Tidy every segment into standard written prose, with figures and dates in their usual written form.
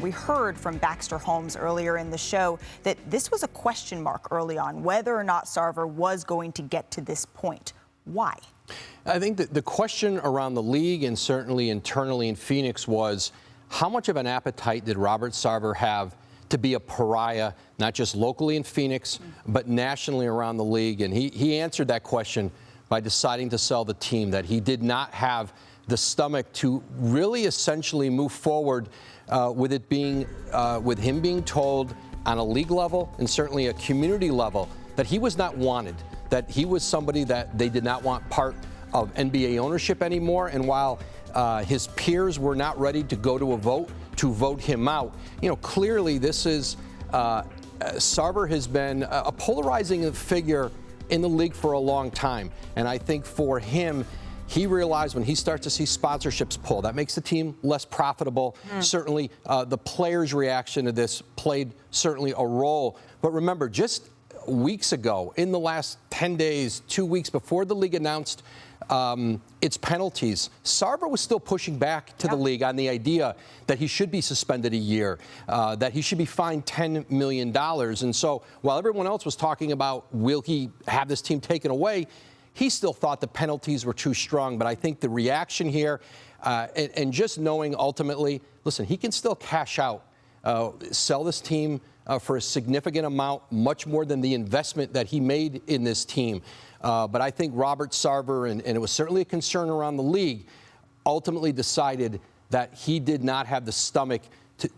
We heard from Baxter Holmes earlier in the show that this was a question mark early on, whether or not Sarver was going to get to this point. Why? I think that the question around the league and certainly internally in Phoenix was, how much of an appetite did Robert Sarver have to be a pariah, not just locally in Phoenix, but nationally around the league? And he answered that question by deciding to sell the team, that he did not have the stomach to really essentially move forward with him being told on a league level and certainly a community level that he was not wanted, that he was somebody that they did not want part of NBA ownership anymore. And while his peers were not ready to go to a vote to vote him out, clearly this is Sarver has been a polarizing figure in the league for a long time. And I think for him, he realized when he starts to see sponsorships pull, that makes the team less profitable. Certainly, the players' reaction to this played certainly a role. But remember, just weeks ago, in the last 10 days, 2 weeks before the league announced its penalties, Sarver was still pushing back to the league on the idea that he should be suspended a year, that he should be fined $10 million. And so while everyone else was talking about, will he have this team taken away, he still thought the penalties were too strong. But I think the reaction here and just knowing ultimately, listen, he can still cash out, sell this team for a significant amount, much more than the investment that he made in this team. But I think Robert Sarver, and it was certainly a concern around the league, ultimately decided that he did not have the stomach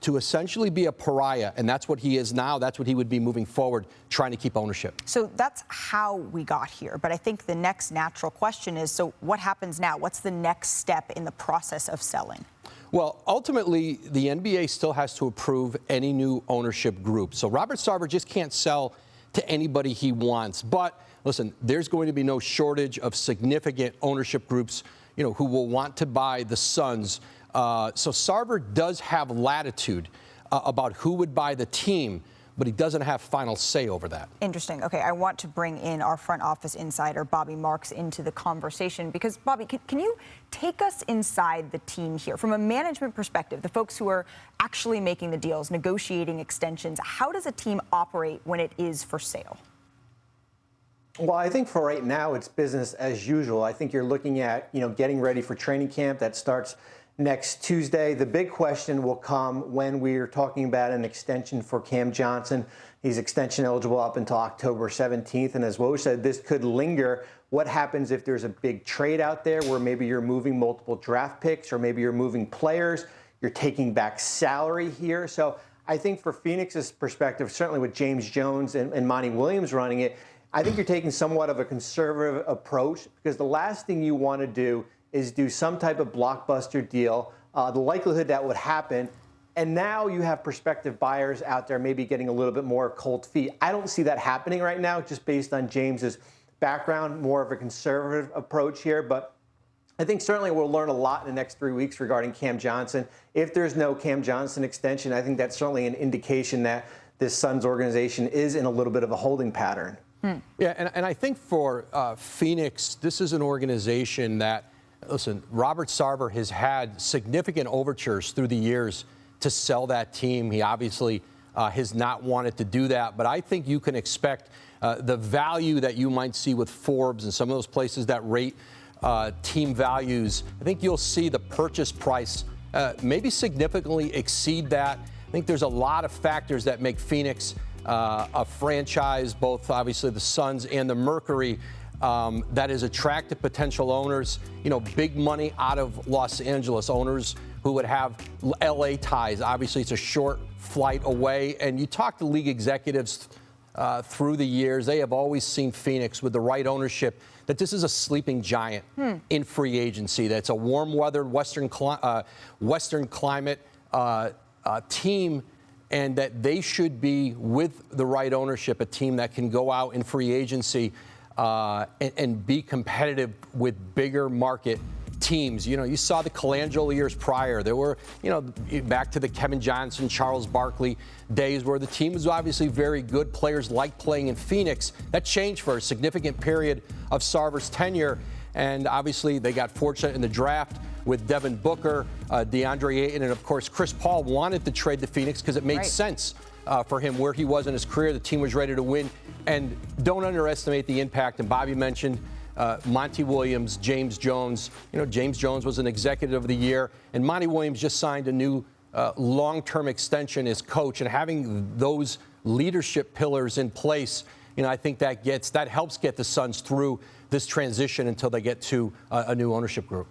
to essentially be a pariah, and that's what he is now. That's what he would be moving forward, trying to keep ownership. So that's how we got here. But I think the next natural question is, so what happens now? What's the next step in the process of selling? Well, ultimately, the NBA still has to approve any new ownership group. So Robert Sarver just can't sell to anybody he wants. But listen, there's going to be no shortage of significant ownership groups, who will want to buy the Suns. So Sarver does have latitude about who would buy the team, but he doesn't have final say over that. Interesting. Okay, I want to bring in our front office insider, Bobby Marks, into the conversation because, Bobby, can you take us inside the team here from a management perspective, the folks who are actually making the deals, negotiating extensions? How does a team operate when it is for sale? Well, I think for right now, it's business as usual. I think you're looking at, getting ready for training camp that starts next Tuesday. The big question will come when we're talking about an extension for Cam Johnson. He's extension eligible up until October 17th. And as Woj said, this could linger. What happens if there's a big trade out there where maybe you're moving multiple draft picks or maybe you're moving players, you're taking back salary here. So I think for Phoenix's perspective, certainly with James Jones and Monty Williams running it, I think you're taking somewhat of a conservative approach because the last thing you want to do is do some type of blockbuster deal, the likelihood that would happen, and now you have prospective buyers out there maybe getting a little bit more cold feet. I don't see that happening right now, just based on James's background, more of a conservative approach here, but I think certainly we'll learn a lot in the next 3 weeks regarding Cam Johnson. If there's no Cam Johnson extension, I think that's certainly an indication that this Suns organization is in a little bit of a holding pattern. Yeah, and I think for Phoenix, this is an organization that, listen, Robert Sarver has had significant overtures through the years to sell that team. He obviously has not wanted to do that, but I think you can expect the value that you might see with Forbes and some of those places that rate team values. I think you'll see the purchase price maybe significantly exceed that. I think there's a lot of factors that make Phoenix a franchise, both obviously the Suns and the Mercury, that has attracted potential owners, big money out of Los Angeles, owners who would have LA ties. Obviously, it's a short flight away. And you talk to league executives through the years, they have always seen Phoenix with the right ownership, that this is a sleeping giant in free agency, that's a warm-weathered Western climate team, and that they should be, with the right ownership, a team that can go out in free agency and be competitive with bigger market teams. You saw the Colangelo years prior. There were, back to the Kevin Johnson, Charles Barkley days where the team was obviously very good. Players liked playing in Phoenix. That changed for a significant period of Sarver's tenure. And obviously they got fortunate in the draft with Devin Booker, DeAndre Ayton, and of course Chris Paul wanted to trade to Phoenix because it made sense for him where he was in his career. The team was ready to win. And don't underestimate the impact. And Bobby mentioned Monty Williams, James Jones. James Jones was an executive of the year. And Monty Williams just signed a new long-term extension as coach. And having those leadership pillars in place, I think that helps get the Suns through this transition until they get to a new ownership group.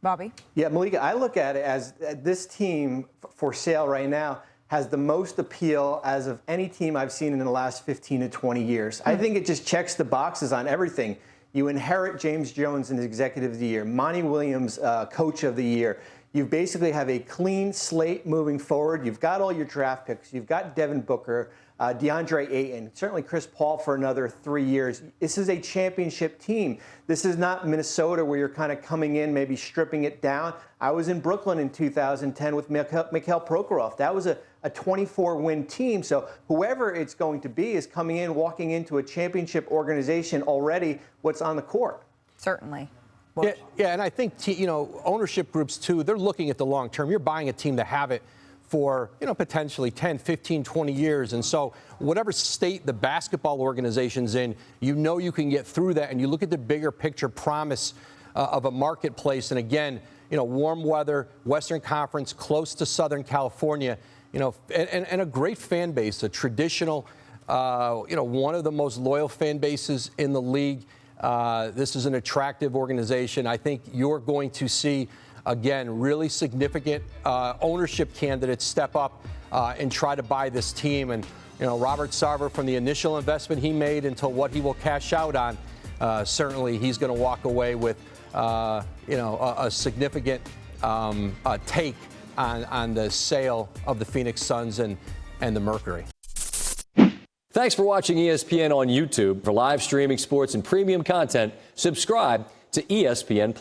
Bobby? Yeah, Malika, I look at it as this team for sale right now has the most appeal as of any team I've seen in the last 15 to 20 years. I think it just checks the boxes on everything. You inherit James Jones as Executive of the Year, Monty Williams, Coach of the Year. You basically have a clean slate moving forward. You've got all your draft picks. You've got Devin Booker, DeAndre Ayton, certainly Chris Paul for another 3 years. This is a championship team. This is not Minnesota where you're kind of coming in, maybe stripping it down. I was in Brooklyn in 2010 with Mikhail Prokhorov. That was a 24-win team. So whoever it's going to be is coming in, walking into a championship organization already what's on the court. Certainly. Yeah, and I think, ownership groups, too, they're looking at the long term. You're buying a team to have it for, potentially 10, 15, 20 years. And so whatever state the basketball organization's in, you can get through that. And you look at the bigger picture promise of a marketplace. And again, warm weather, Western Conference, close to Southern California, and a great fan base, a traditional, one of the most loyal fan bases in the league. This is an attractive organization. I think you're going to see, again, really significant ownership candidates step up and try to buy this team. And, Robert Sarver, from the initial investment he made until what he will cash out on, certainly he's going to walk away with, a significant take on the sale of the Phoenix Suns and the Mercury. Thanks for watching ESPN on YouTube. For live streaming sports and premium content, subscribe to ESPN+.